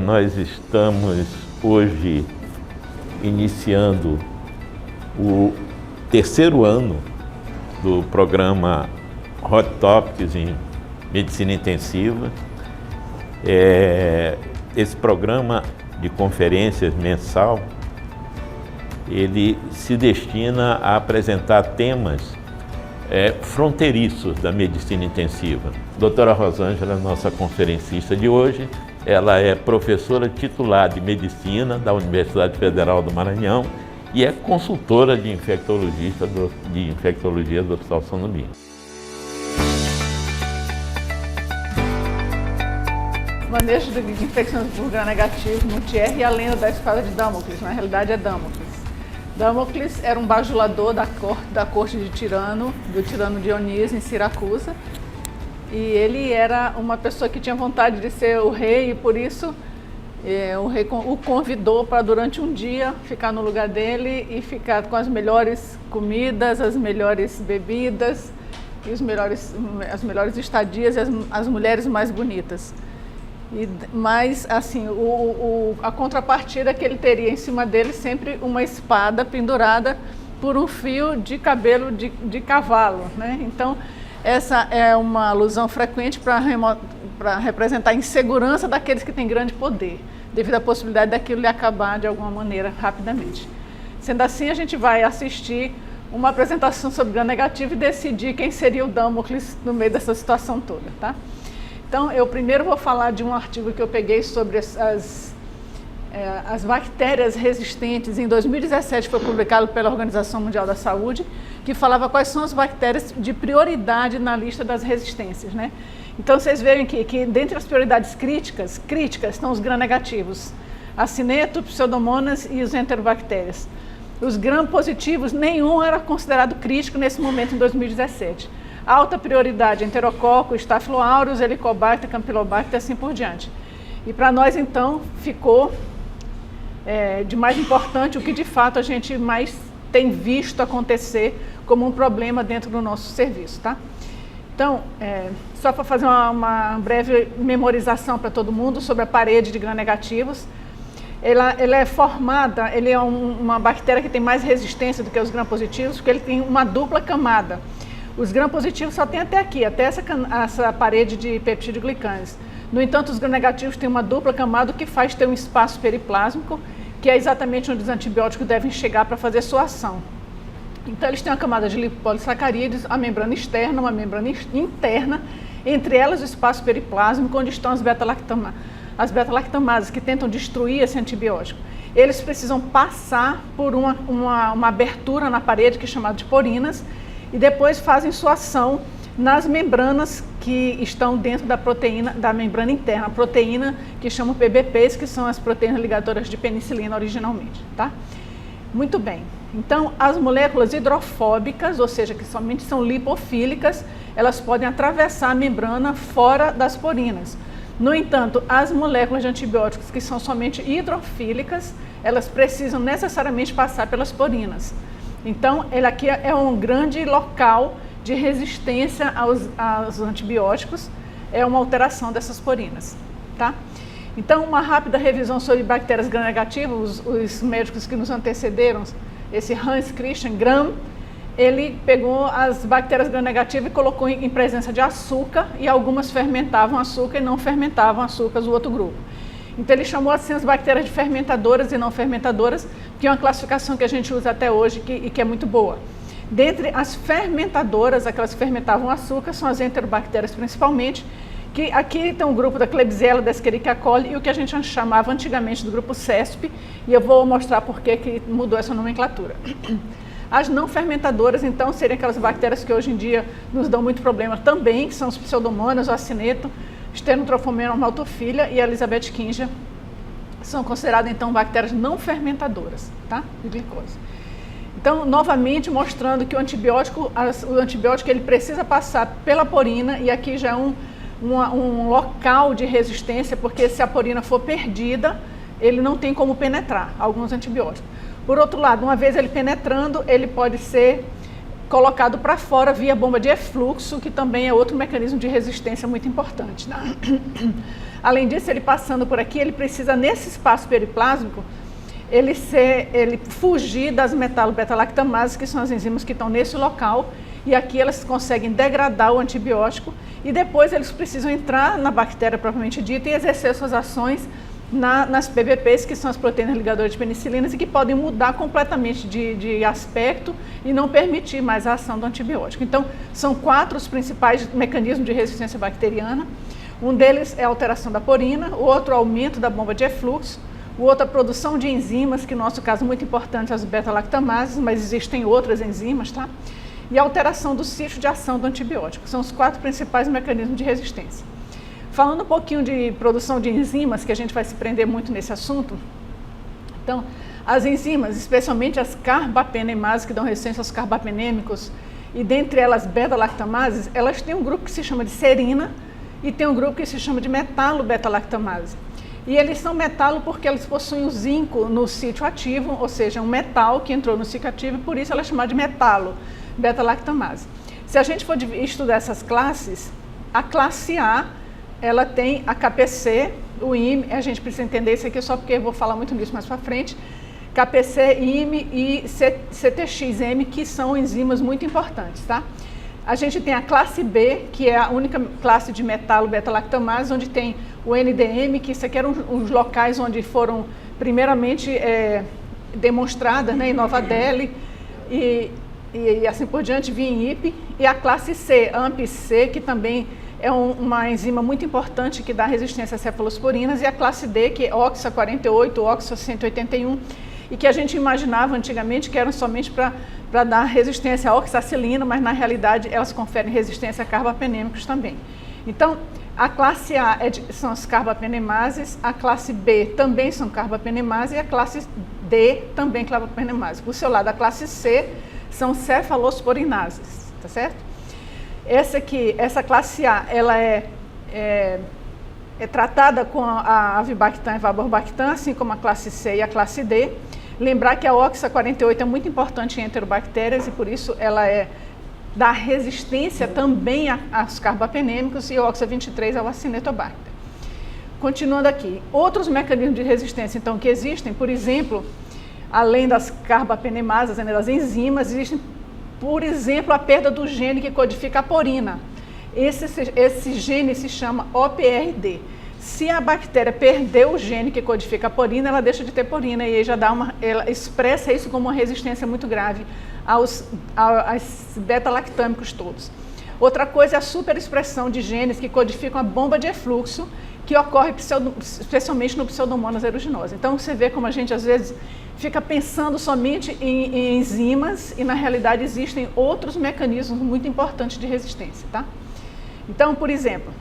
Nós estamos hoje iniciando o terceiro ano do programa Hot Topics em Medicina Intensiva. Esse programa de conferências mensal, ele se destina a apresentar temas fronteiriços da medicina intensiva. Doutora Rosângela, nossa conferencista de hoje, ela é professora titular de Medicina da Universidade Federal do Maranhão e é consultora de infectologia do Hospital São Domingos. Manejo de infecções por gram-negativo no TR e a lenda da espada de Damocles, na realidade é Damocles. Damocles era um bajulador da corte de Tirano, do tirano Dionísio em Siracusa, e ele era uma pessoa que tinha vontade de ser o rei e por isso o rei o convidou para durante um dia ficar no lugar dele e ficar com as melhores comidas, as melhores bebidas, e as melhores estadias e as mulheres mais bonitas. Mas, assim, a contrapartida é que ele teria em cima dele sempre uma espada pendurada por um fio de cabelo de cavalo, né? Então, essa é uma alusão frequente para representar a insegurança daqueles que têm grande poder, devido à possibilidade daquilo lhe acabar de alguma maneira rapidamente. Sendo assim, a gente vai assistir uma apresentação sobre gram-negativo e decidir quem seria o Damocles no meio dessa situação toda, tá? Então, eu primeiro vou falar de um artigo que eu peguei sobre as bactérias resistentes. Em 2017 foi publicado pela Organização Mundial da Saúde, que falava quais são as bactérias de prioridade na lista das resistências, né? Então, vocês veem que dentre as prioridades críticas estão os gram-negativos, acineto, pseudomonas e os enterobactérias. Os gram-positivos, nenhum era considerado crítico nesse momento em 2017. Alta prioridade, enterococo, Staphylococcus, Helicobacter, Campylobacter e assim por diante. E para nós, então, ficou de mais importante o que de fato a gente mais tem visto acontecer como um problema dentro do nosso serviço, tá? Então, só para fazer uma breve memorização para todo mundo sobre a parede de gram-negativos, ela é formada, ele é uma bactéria que tem mais resistência do que os gram-positivos, porque ele tem uma dupla camada. Os gram-positivos só tem até aqui, até essa parede de peptidoglicânios. No entanto, os gram-negativos têm uma dupla camada que faz ter um espaço periplásmico, que é exatamente onde os antibióticos devem chegar para fazer sua ação. Então, eles têm uma camada de lipopolissacarídeos, a membrana externa, uma membrana interna, entre elas o espaço periplásmico, onde estão as beta-lactamases, que tentam destruir esse antibiótico. Eles precisam passar por uma abertura na parede, que é chamada de porinas, e depois fazem sua ação nas membranas que estão dentro da proteína, da membrana interna, a proteína que chamam PBPs, que são as proteínas ligadoras de penicilina originalmente, tá? Muito bem. Então, as moléculas hidrofóbicas, ou seja, que somente são lipofílicas, elas podem atravessar a membrana fora das porinas. No entanto, as moléculas de antibióticos que são somente hidrofílicas, elas precisam necessariamente passar pelas porinas. Então, ele aqui é um grande local de resistência aos antibióticos, é uma alteração dessas porinas, tá? Então, uma rápida revisão sobre bactérias gram-negativas, os médicos que nos antecederam, esse Hans Christian Gram, ele pegou as bactérias gram-negativas e colocou em presença de açúcar, e algumas fermentavam açúcar e não fermentavam açúcar, o outro grupo. Então, ele chamou assim as bactérias de fermentadoras e não fermentadoras, que é uma classificação que a gente usa até hoje e que é muito boa. Dentre as fermentadoras, aquelas que fermentavam açúcar, são as enterobactérias principalmente, que aqui tem um grupo da Klebsiella, da Escherichia coli, e o que a gente chamava antigamente do grupo CESP, e eu vou mostrar por que mudou essa nomenclatura. As não fermentadoras, então, seriam aquelas bactérias que hoje em dia nos dão muito problema também, que são os pseudomonas, o acineto, Stenotrophomonas maltophilia e a Elisabethingia, são consideradas, então, bactérias não fermentadoras, tá? De glicose. Então, novamente, mostrando que o antibiótico ele precisa passar pela porina, e aqui já é um local de resistência, porque se a porina for perdida, ele não tem como penetrar alguns antibióticos. Por outro lado, uma vez ele penetrando, ele pode ser colocado para fora via bomba de efluxo, que também é outro mecanismo de resistência muito importante, né? Além disso, ele passando por aqui, ele precisa, nesse espaço periplásmico, ele fugir das metalo-beta-lactamases, que são as enzimas que estão nesse local, e aqui elas conseguem degradar o antibiótico, e depois eles precisam entrar na bactéria propriamente dita e exercer suas ações nas PBPs, que são as proteínas ligadoras de penicilinas, e que podem mudar completamente de aspecto e não permitir mais a ação do antibiótico. Então, são 4 os principais mecanismos de resistência bacteriana. Um deles é a alteração da porina, o outro, o aumento da bomba de efluxo, o outro, a produção de enzimas, que no nosso caso é muito importante, as beta-lactamases, mas existem outras enzimas, tá? E a alteração do sítio de ação do antibiótico. São os 4 principais mecanismos de resistência. Falando um pouquinho de produção de enzimas, que a gente vai se prender muito nesse assunto. Então, as enzimas, especialmente as carbapenemases, que dão resistência aos carbapenêmicos, e dentre elas beta-lactamases, elas têm um grupo que se chama de serina e tem um grupo que se chama de metalo-beta-lactamase. E eles são metalo porque eles possuem o zinco no sítio ativo, ou seja, um metal que entrou no sítio ativo, e por isso ela é chamada de metalo-beta-lactamase. Se a gente for estudar essas classes, a classe A, ela tem a KPC, o IME, a gente precisa entender isso aqui só porque eu vou falar muito nisso mais para frente, KPC, IME e CTXM, que são enzimas muito importantes, tá? A gente tem a classe B, que é a única classe de metalo-beta-lactamase, onde tem o NDM, que isso aqui eram os locais onde foram primeiramente demonstradas, né, em Nova Delhi, e assim por diante, via em IP, e a classe C, AMP-C, que também é uma enzima muito importante que dá resistência a cefalosporinas, e a classe D, que é OXA48, OXA181, e que a gente imaginava antigamente que eram somente para dar resistência à oxacilina, mas na realidade elas conferem resistência a carbapenêmicos também. Então, a classe A são as carbapenemases, a classe B também são carbapenemases e a classe D também carbapenemases. Por seu lado, a classe C são cefalosporinases, tá certo? Essa classe A, ela é tratada com a avibactam e valborbactam, assim como a classe C e a classe D. Lembrar que a OXA48 é muito importante em enterobactérias e por isso ela dá resistência também aos carbapenêmicos, e o OXA23 ao Acinetobacter. Continuando aqui, outros mecanismos de resistência então que existem, por exemplo, além das carbapenemases, além das enzimas, existem, por exemplo, a perda do gene que codifica a porina. Esse gene se chama OPRD. Se a bactéria perdeu o gene que codifica a porina, ela deixa de ter porina e aí ela expressa isso como uma resistência muito grave aos beta-lactâmicos todos. Outra coisa é a superexpressão de genes que codificam a bomba de efluxo, que ocorre especialmente no Pseudomonas aeruginosa. Então você vê como a gente às vezes fica pensando somente em enzimas e na realidade existem outros mecanismos muito importantes de resistência, tá? Então, por exemplo,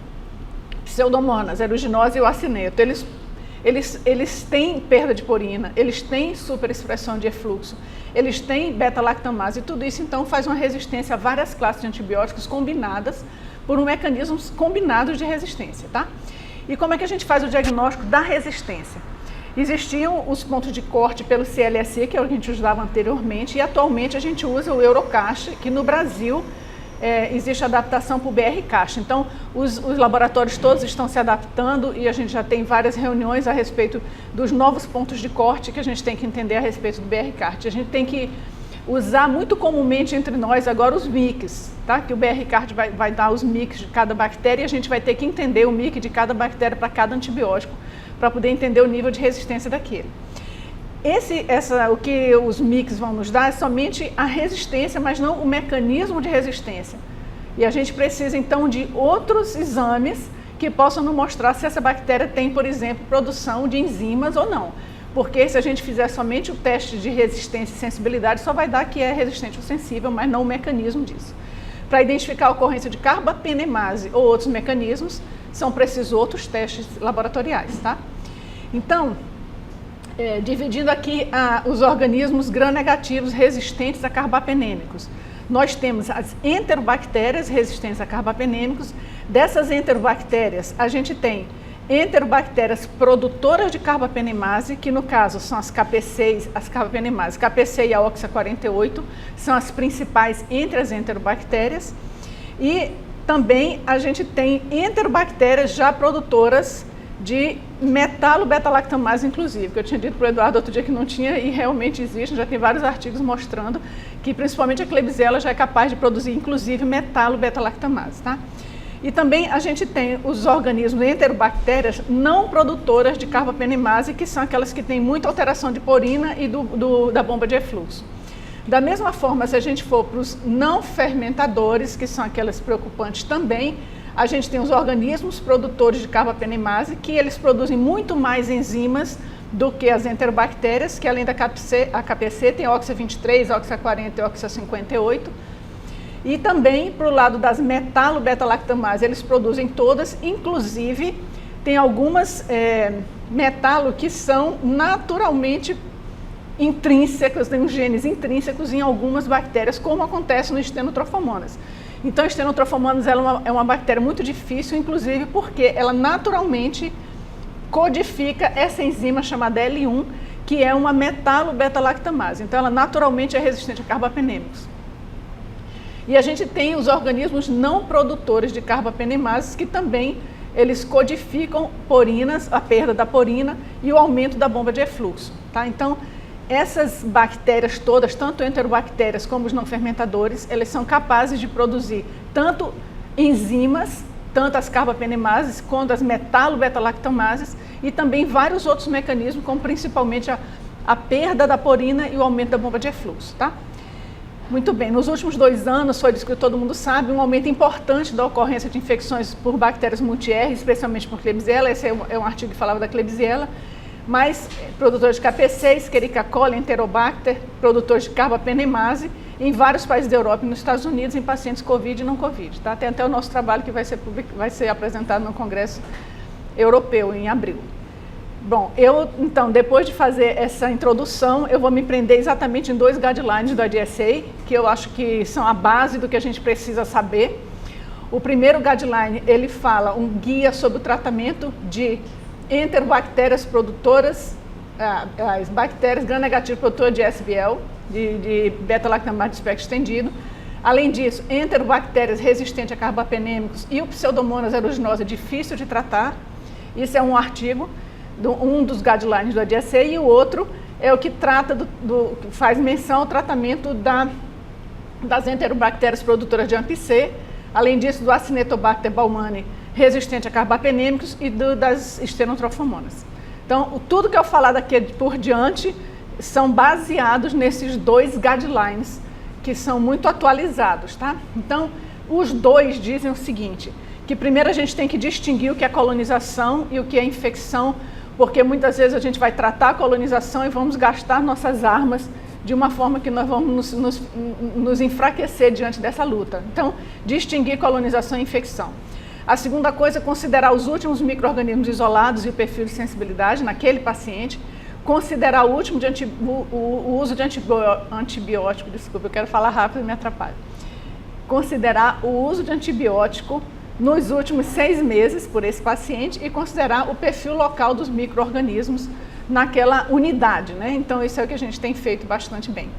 Pseudomonas aeruginosa e o acineto, eles têm perda de porina, eles têm superexpressão de efluxo, eles têm beta-lactamase, e tudo isso então faz uma resistência a várias classes de antibióticos combinadas por mecanismos combinados de resistência, tá? E como é que a gente faz o diagnóstico da resistência? Existiam os pontos de corte pelo CLSE, que é o que a gente usava anteriormente, e atualmente a gente usa o Eurocache, que no Brasil existe adaptação para o BR-Cache. Então, os laboratórios todos estão se adaptando e a gente já tem várias reuniões a respeito dos novos pontos de corte que a gente tem que entender a respeito do BR-Cart. A gente tem que usar muito comumente entre nós agora os MICs, tá? Que o BR-Cart vai dar os MICs de cada bactéria e a gente vai ter que entender o MIC de cada bactéria para cada antibiótico para poder entender o nível de resistência daquele. O que os MICs vão nos dar é somente a resistência, mas não o mecanismo de resistência. E a gente precisa, então, de outros exames que possam nos mostrar se essa bactéria tem, por exemplo, produção de enzimas ou não. Porque se a gente fizer somente o teste de resistência e sensibilidade, só vai dar que é resistente ou sensível, mas não o mecanismo disso. Para identificar a ocorrência de carbapenemase ou outros mecanismos, são precisos outros testes laboratoriais, tá? Então, dividindo aqui os organismos gram-negativos resistentes a carbapenêmicos. Nós temos as enterobactérias resistentes a carbapenêmicos. Dessas enterobactérias, a gente tem enterobactérias produtoras de carbapenemase, que no caso são as KP6, as carbapenemases, KP6 e a OXA48, são as principais entre as enterobactérias. E também a gente tem enterobactérias já produtoras de metalo-beta-lactamase, inclusive, que eu tinha dito para o Eduardo outro dia que não tinha e realmente existe, já tem vários artigos mostrando que principalmente a Klebsiella já é capaz de produzir, inclusive, metalo-beta-lactamase, tá? E também a gente tem os organismos enterobactérias não produtoras de carbapenemase, que são aquelas que têm muita alteração de porina e da bomba de efluxo. Da mesma forma, se a gente for para os não fermentadores, que são aquelas preocupantes também, a gente tem os organismos produtores de carbapenemase, que eles produzem muito mais enzimas do que as enterobactérias, que além da KPC tem OXA23, OXA40 e OXA58. E também, para o lado das metalo-beta-lactamase, eles produzem todas, inclusive tem algumas metalo que são naturalmente intrínsecas, tem uns genes intrínsecos em algumas bactérias, como acontece no Stenotrofomonas. Então, a Stenotrofomonas ela é uma bactéria muito difícil, inclusive porque ela naturalmente codifica essa enzima chamada L1, que é uma metalo-beta-lactamase. Então, ela naturalmente é resistente a carbapenêmicos. E a gente tem os organismos não produtores de carbapenemases, que também eles codificam porinas, a perda da porina e o aumento da bomba de efluxo. Tá? Então, essas bactérias todas, tanto enterobactérias como os não fermentadores, eles são capazes de produzir tanto enzimas, tanto as carbapenemases quanto as metalo-beta-lactamases e também vários outros mecanismos, como principalmente a perda da porina e o aumento da bomba de efluxo. Tá? Muito bem, nos últimos 2 anos, foi descrito, todo mundo sabe, um aumento importante da ocorrência de infecções por bactérias multi-R, especialmente por Klebsiella. Esse é um artigo que falava da Klebsiella. Mas produtores de KP6, Escherichia coli, Enterobacter, produtores de carbapenemase em vários países da Europa e nos Estados Unidos em pacientes COVID e não COVID. Tá? Tem até o nosso trabalho que vai ser apresentado no Congresso Europeu em abril. Bom, então, depois de fazer essa introdução, eu vou me prender exatamente em 2 guidelines do IDSA, que eu acho que são a base do que a gente precisa saber. O primeiro guideline, ele fala um guia sobre o tratamento de enterobactérias produtoras, as bactérias gram-negativas produtoras de SBL, de beta-lactamase de espectro estendido. Além disso, enterobactérias resistentes a carbapenêmicos e o Pseudomonas aeruginosa difícil de tratar. Isso é um artigo, um dos guidelines do ADSA, e o outro é o que trata que faz menção ao tratamento das enterobactérias produtoras de AMP-C, além disso do Acinetobacter baumannii resistente a carbapenêmicos e das Stenotrofomonas. Então, tudo que eu falar daqui por diante são baseados nesses 2 guidelines, que são muito atualizados, tá? Então, os 2 dizem o seguinte, que primeiro a gente tem que distinguir o que é colonização e o que é infecção, porque muitas vezes a gente vai tratar a colonização e vamos gastar nossas armas de uma forma que nós vamos nos enfraquecer diante dessa luta. Então, distinguir colonização e infecção. A segunda coisa é considerar os últimos micro-organismos isolados e o perfil de sensibilidade naquele paciente, considerar o uso de antibiótico, desculpa, eu quero falar rápido e me atrapalho. Considerar o uso de antibiótico nos últimos 6 meses por esse paciente e considerar o perfil local dos micro-organismos naquela unidade, né? Então, isso é o que a gente tem feito bastante bem.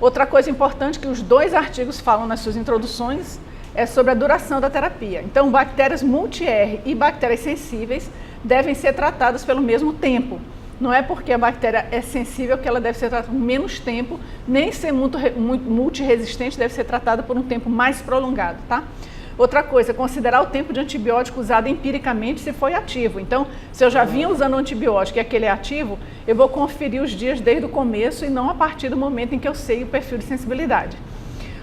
Outra coisa importante que os 2 artigos falam nas suas introduções é sobre a duração da terapia. Então, bactérias multi-R e bactérias sensíveis devem ser tratadas pelo mesmo tempo. Não é porque a bactéria é sensível que ela deve ser tratada por menos tempo, nem ser multiresistente deve ser tratada por um tempo mais prolongado, tá? Outra coisa, considerar o tempo de antibiótico usado empiricamente se foi ativo. Então, se eu já vinha usando antibiótico e aquele é ativo, eu vou conferir os dias desde o começo e não a partir do momento em que eu sei o perfil de sensibilidade.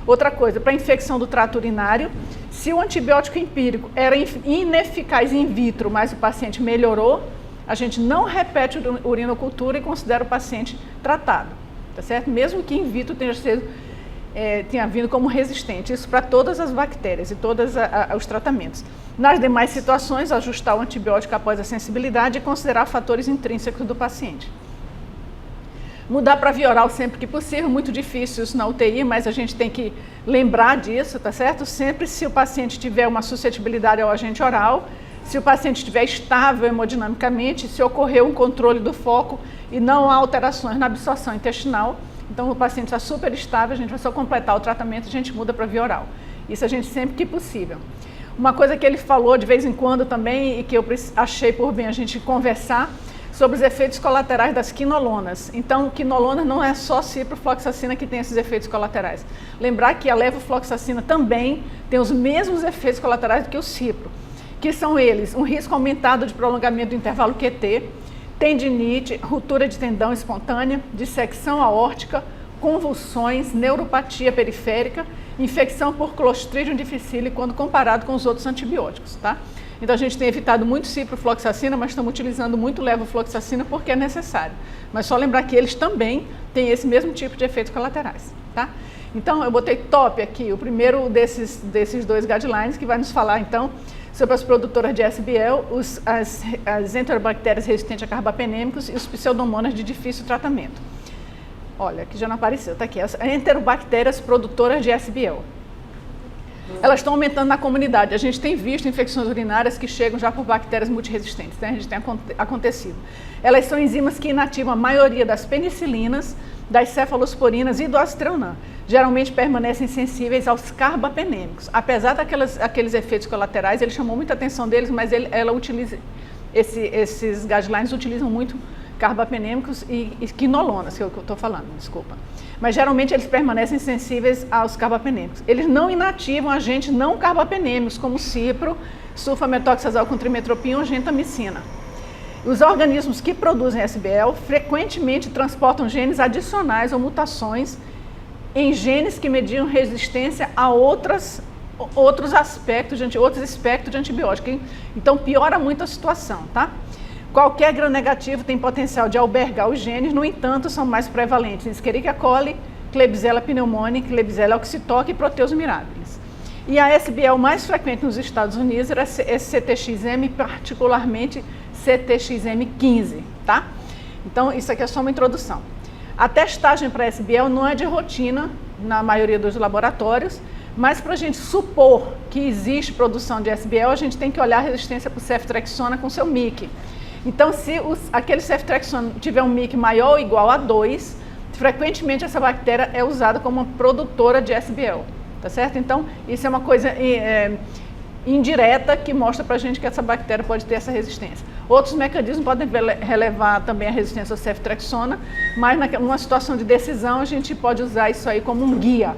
Outra coisa, para infecção do trato urinário, se o antibiótico empírico era ineficaz in vitro, mas o paciente melhorou, a gente não repete a urinocultura e considera o paciente tratado, tá certo? Mesmo que in vitro tenha vindo como resistente, isso para todas as bactérias e todos os tratamentos. Nas demais situações, ajustar o antibiótico após a sensibilidade e considerar fatores intrínsecos do paciente. Mudar para via oral sempre que possível, muito difícil isso na UTI, mas a gente tem que lembrar disso, tá certo? Sempre se o paciente tiver uma suscetibilidade ao agente oral, se o paciente estiver estável hemodinamicamente, se ocorrer um controle do foco e não há alterações na absorção intestinal, então o paciente está super estável, a gente vai só completar o tratamento e a gente muda para via oral. Isso a gente sempre que possível. Uma coisa que ele falou de vez em quando também e que eu achei por bem a gente conversar sobre os efeitos colaterais das quinolonas. Então, quinolona não é só ciprofloxacina que tem esses efeitos colaterais. Lembrar que a levofloxacina também tem os mesmos efeitos colaterais do que o cipro, que são eles, um risco aumentado de prolongamento do intervalo QT, tendinite, ruptura de tendão espontânea, dissecção aórtica, convulsões, neuropatia periférica, infecção por Clostridium difficile quando comparado com os outros antibióticos, tá? Então a gente tem evitado muito ciprofloxacina, mas estamos utilizando muito levofloxacina porque é necessário. Mas só lembrar que eles também têm esse mesmo tipo de efeitos colaterais, tá? Então eu botei top aqui, o primeiro desses dois guidelines que vai nos falar então sobre as produtoras de SBL, as enterobactérias resistentes a carbapenêmicos e os pseudomonas de difícil tratamento. Olha, aqui já não apareceu, está aqui, as enterobactérias produtoras de SBL. Elas estão aumentando na comunidade. A gente tem visto infecções urinárias que chegam já por bactérias multiresistentes, né? A gente tem acontecido. Elas são enzimas que inativam a maioria das penicilinas, das cefalosporinas e do aztreonam. Geralmente permanecem sensíveis aos carbapenêmicos. Apesar daqueles efeitos colaterais, ele chamou muita atenção deles, mas ela utiliza, esses guidelines utilizam muito carbapenêmicos e quinolonas, que eu estou falando, desculpa. Mas geralmente eles permanecem sensíveis aos carbapenêmicos. Eles não inativam agentes não carbapenêmicos, como cipro, sulfametoxazol com trimetropina ou gentamicina. Os organismos que produzem SBL frequentemente transportam genes adicionais ou mutações em genes que mediam resistência a outros espectros de antibiótico. Então piora muito a situação, tá? Qualquer gram-negativo tem potencial de albergar os genes, no entanto, são mais prevalentes Escherichia coli, Klebsiella pneumoniae, Klebsiella oxytoca e Proteus mirabilis. E a SBL mais frequente nos Estados Unidos é CTXM, particularmente CTXM15, tá? Então, isso aqui é só uma introdução. A testagem para SBL não é de rotina na maioria dos laboratórios, mas para a gente supor que existe produção de SBL, a gente tem que olhar a resistência para o ceftriaxona com seu MIC. Então, se aquele ceftriaxona tiver um MIC maior ou igual a 2, frequentemente essa bactéria é usada como uma produtora de SBL, tá certo? Então, isso é uma coisa indireta que mostra para a gente que essa bactéria pode ter essa resistência. Outros mecanismos podem relevar também a resistência ao ceftriaxona, mas numa situação de decisão a gente pode usar isso aí como um guia.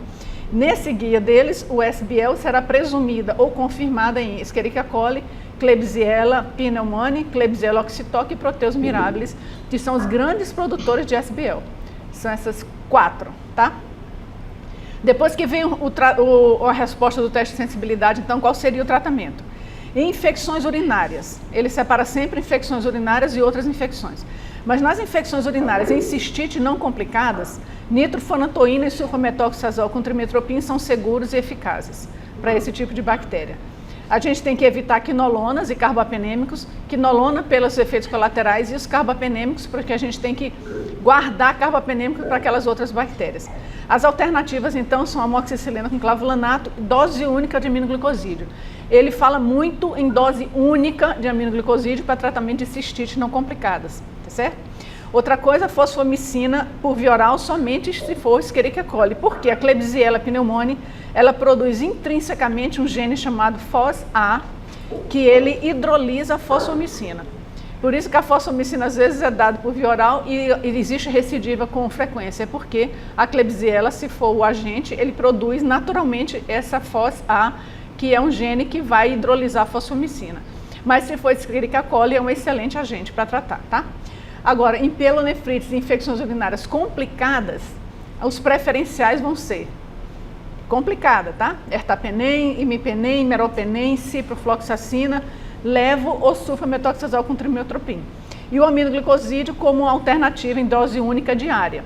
Nesse guia deles, o SBL será presumida ou confirmada em Escherichia coli, Klebsiella pneumoniae, Klebsiella oxytoca e Proteus mirabilis, que são os grandes produtores de SBL. São essas 4, tá? Depois que vem a resposta do teste de sensibilidade, então, qual seria o tratamento? Em infecções urinárias, ele separa sempre infecções urinárias e outras infecções. Mas nas infecções urinárias em cistite não complicadas, nitrofurantoína e sulfametoxazol com trimetropina são seguros e eficazes para esse tipo de bactéria. A gente tem que evitar quinolonas e carbapenêmicos, quinolona pelos efeitos colaterais e os carbapenêmicos, porque a gente tem que guardar carbapenêmico para aquelas outras bactérias. As alternativas, então, são amoxicilina com clavulanato e dose única de aminoglicosídeo. Ele fala muito em dose única de aminoglicosídeo para tratamento de cistite não complicadas, tá certo? Outra coisa, fosfomicina por via oral somente se for Escherichia coli, porque a Klebsiella pneumoniae, ela produz intrinsecamente um gene chamado FOS-A, que ele hidrolisa a fosfomicina. Por isso que a fosfomicina às vezes é dada por via oral e existe recidiva com frequência, porque a Klebsiella, se for o agente, ele produz naturalmente essa FOS-A, que é um gene que vai hidrolisar a fosfomicina. Mas se for Escherichia coli, é um excelente agente para tratar, tá? Agora, em pielonefrites e infecções urinárias complicadas, os preferenciais vão ser complicada, tá? Ertapenem, imipenem, meropenem, ciprofloxacina, levo ou sulfametoxazol com trimetropina. E o aminoglicosídeo como alternativa em dose única diária.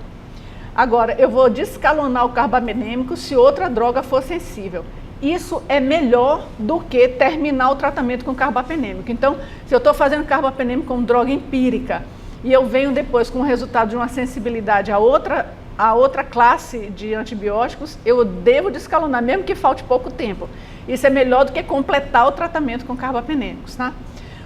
Agora, eu vou descalonar o carbapenêmico se outra droga for sensível. Isso é melhor do que terminar o tratamento com carbapenêmico. Então, se eu estou fazendo carbapenêmico como droga empírica e eu venho depois com o resultado de uma sensibilidade a outra classe de antibióticos, eu devo descalonar, mesmo que falte pouco tempo. Isso é melhor do que completar o tratamento com carbapenêmicos, tá?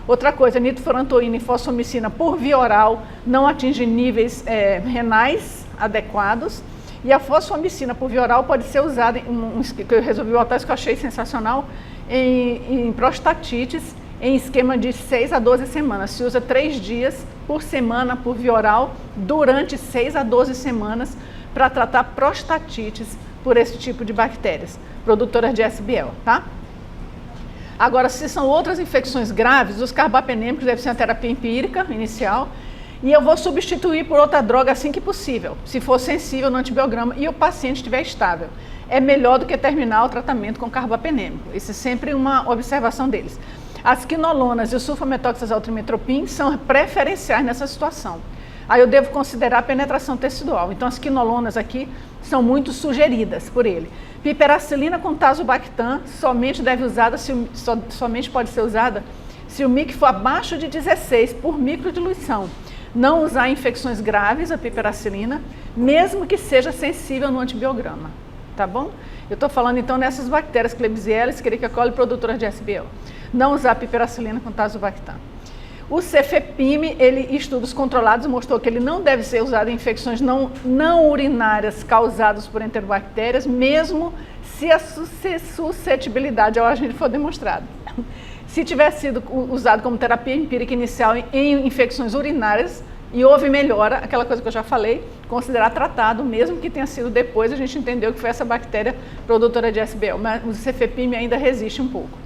Outra coisa, nitrofurantoína e fosfomicina por via oral não atingem níveis renais adequados. E a fosfomicina por via oral pode ser usada, que eu resolvi botar isso que eu achei sensacional, em prostatites, em esquema de 6 a 12 semanas. Se usa 3 dias por semana por via oral, durante 6 a 12 semanas, para tratar prostatites por esse tipo de bactérias, produtoras de SBL, tá? Agora, se são outras infecções graves, os carbapenêmicos devem ser uma terapia empírica inicial, e eu vou substituir por outra droga assim que possível, se for sensível no antibiograma e o paciente estiver estável. É melhor do que terminar o tratamento com carbapenêmico. Isso é sempre uma observação deles. As quinolonas e o sulfametoxazoltrimipropin são preferenciais nessa situação. Aí eu devo considerar a penetração tecidual. Então as quinolonas aqui são muito sugeridas por ele. Piperacilina com tazobactam somente somente pode ser usada se o MIC for abaixo de 16 por microdiluição. Não usar em infecções graves a piperacilina, mesmo que seja sensível no antibiograma, tá bom? Eu estou falando então nessas bactérias Klebsiella, Escherichia coli, produtoras de SBL. Não usar piperacilina com tazobactam. O cefepime, estudos controlados mostrou que ele não deve ser usado em infecções não urinárias causadas por enterobactérias, mesmo se a suscetibilidade ao agente for demonstrada. Se tiver sido usado como terapia empírica inicial em infecções urinárias e houve melhora, aquela coisa que eu já falei, considerar tratado, mesmo que tenha sido depois, a gente entendeu que foi essa bactéria produtora de SBL, mas o cefepime ainda resiste um pouco.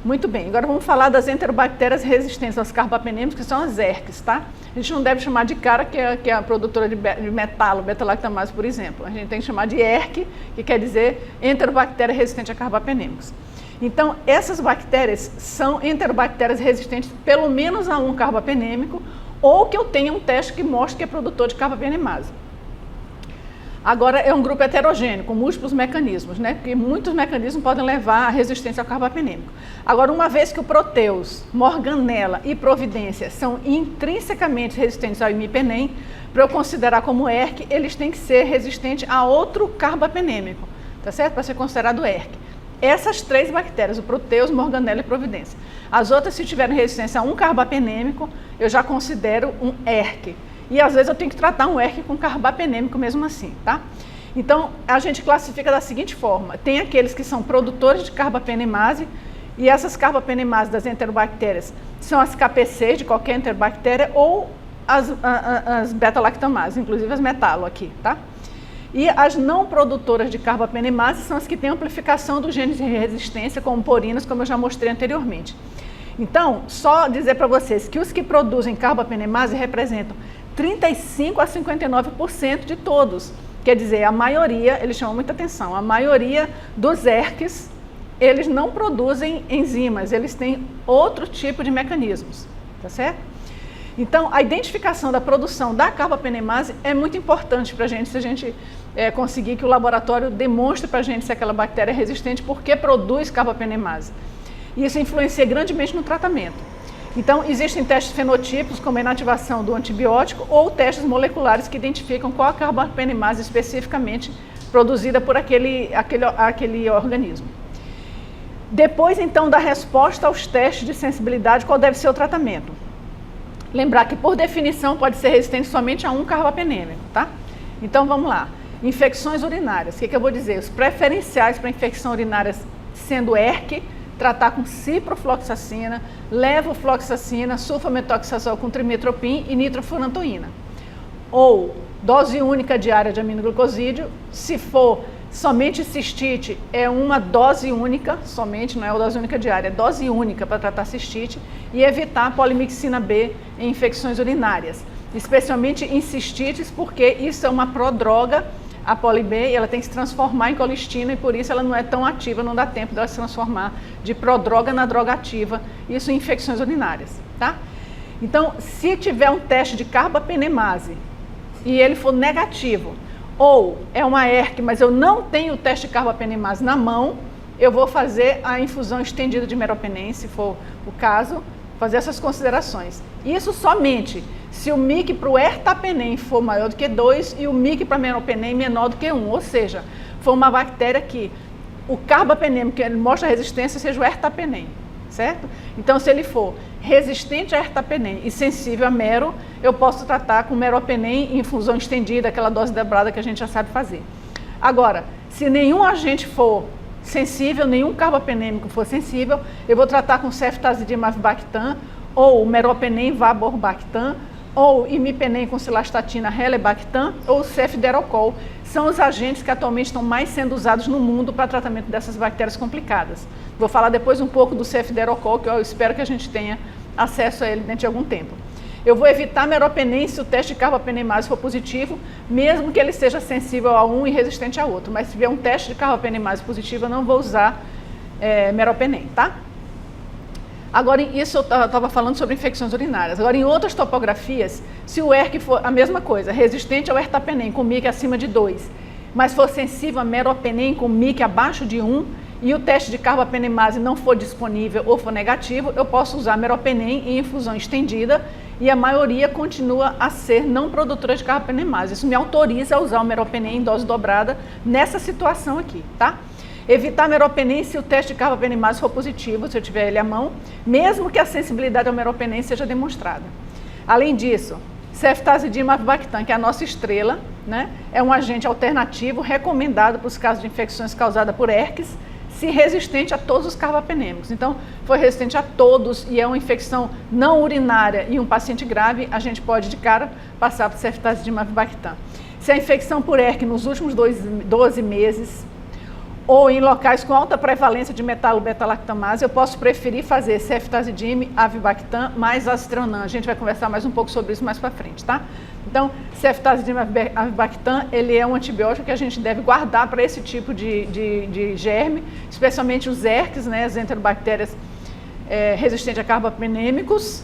Muito bem, agora vamos falar das enterobactérias resistentes aos carbapenêmicos, que são as ERCs, tá? A gente não deve chamar de cara que é a produtora de metalo, beta-lactamase, por exemplo. A gente tem que chamar de ERC, que quer dizer enterobactéria resistente a carbapenêmicos. Então, essas bactérias são enterobactérias resistentes pelo menos a um carbapenêmico, ou que eu tenha um teste que mostre que é produtor de carbapenemase. Agora, é um grupo heterogêneo, com múltiplos mecanismos, né? Porque muitos mecanismos podem levar à resistência ao carbapenêmico. Agora, uma vez que o Proteus, Morganella e Providência são intrinsecamente resistentes ao imipenem, para eu considerar como ERC, eles têm que ser resistentes a outro carbapenêmico, tá certo? Para ser considerado ERC. Essas 3 bactérias, o Proteus, Morganella e Providência. As outras, se tiverem resistência a um carbapenêmico, eu já considero um ERC. E às vezes eu tenho que tratar um ERC com carbapenêmico mesmo assim, tá? Então, a gente classifica da seguinte forma. Tem aqueles que são produtores de carbapenemase, e essas carbapenemases das enterobactérias são as KPCs de qualquer enterobactéria ou as beta-lactamases, inclusive as metalo aqui, tá? E as não produtoras de carbapenemase são as que têm amplificação dos genes de resistência, como porinas, como eu já mostrei anteriormente. Então, só dizer para vocês que os que produzem carbapenemase representam 35 a 59% de todos. Quer dizer, a maioria, eles chamam muita atenção, a maioria dos ERCs, eles não produzem enzimas, eles têm outro tipo de mecanismos, tá certo? Então, a identificação da produção da carbapenemase é muito importante para a gente, se a gente conseguir que o laboratório demonstre para a gente se aquela bactéria é resistente, porque produz carbapenemase. E isso influencia grandemente no tratamento. Então, existem testes fenotipos, como a inativação do antibiótico, ou testes moleculares que identificam qual a carbapenemase especificamente produzida por aquele organismo. Depois, então, da resposta aos testes de sensibilidade, qual deve ser o tratamento? Lembrar que, por definição, pode ser resistente somente a um carbapenêmico, tá? Então, vamos lá. Infecções urinárias. O que eu vou dizer? Os preferenciais para infecção urinária sendo ERC, tratar com ciprofloxacina, levofloxacina, sulfametoxazol com trimipropin e nitrofurantoína. Ou dose única diária de aminoglucosídeo, se for somente cistite, é uma dose única, somente, não é uma dose única diária, é dose única para tratar cistite e evitar polimixina B em infecções urinárias, especialmente em cistites, porque isso é uma prodroga, a poli-B, e ela tem que se transformar em colistina e por isso ela não é tão ativa, não dá tempo dela se transformar de prodroga na droga ativa, isso em infecções urinárias, tá? Então, se tiver um teste de carbapenemase e ele for negativo, ou é uma ERC, mas eu não tenho o teste de carbapenemase na mão, eu vou fazer a infusão estendida de meropenem, se for o caso, fazer essas considerações. Isso somente se o MIC para o ertapenem for maior do que 2 e o MIC para meropenem menor do que 1, ou seja, foi uma bactéria que o carbapenem que ele mostra resistência seja o ertapenem, certo? Então, se ele for resistente a ertapenem e sensível a mero, eu posso tratar com meropenem em infusão estendida, aquela dose dobrada que a gente já sabe fazer. Agora, se nenhum agente for sensível, nenhum carbapenêmico for sensível, eu vou tratar com ceftazidime avibactam, ou meropenem vaborbactam, ou imipenem com cilastatina helebactam, ou cefderocol. São os agentes que atualmente estão mais sendo usados no mundo para tratamento dessas bactérias complicadas. Vou falar depois um pouco do cefderocol, que eu espero que a gente tenha acesso a ele dentro de algum tempo. Eu vou evitar meropenem se o teste de carbapenemase for positivo, mesmo que ele seja sensível a um e resistente a outro. Mas se tiver um teste de carbapenemase positivo, eu não vou usar meropenem, tá? Agora, isso eu estava falando sobre infecções urinárias. Agora, em outras topografias, se o ERC for a mesma coisa, resistente ao ertapenem com MIC acima de 2, mas for sensível a meropenem com MIC abaixo de 1, e o teste de carbapenemase não for disponível ou for negativo, eu posso usar meropenem em infusão estendida, e a maioria continua a ser não produtora de carbapenemase. Isso me autoriza a usar o meropenem em dose dobrada nessa situação aqui, tá? Evitar meropenem se o teste de carbapenemase for positivo, se eu tiver ele à mão, mesmo que a sensibilidade ao meropenem seja demonstrada. Além disso, ceftazidime avibactam, que é a nossa estrela, né, é um agente alternativo recomendado para os casos de infecções causadas por herpes, se resistente a todos os carbapenêmicos. Então, foi resistente a todos e é uma infecção não urinária e um paciente grave, a gente pode de cara passar para ceftazidime avibactam. Se a infecção por herpes nos últimos 12 meses, ou em locais com alta prevalência de metalo-beta-lactamase, eu posso preferir fazer ceftazidime avibactam mais aztreonam. A gente vai conversar mais um pouco sobre isso mais para frente, tá? Então, ceftazidime avibactam, ele é um antibiótico que a gente deve guardar para esse tipo de germe, especialmente os ERCs, né, as enterobactérias resistentes a carbapenêmicos,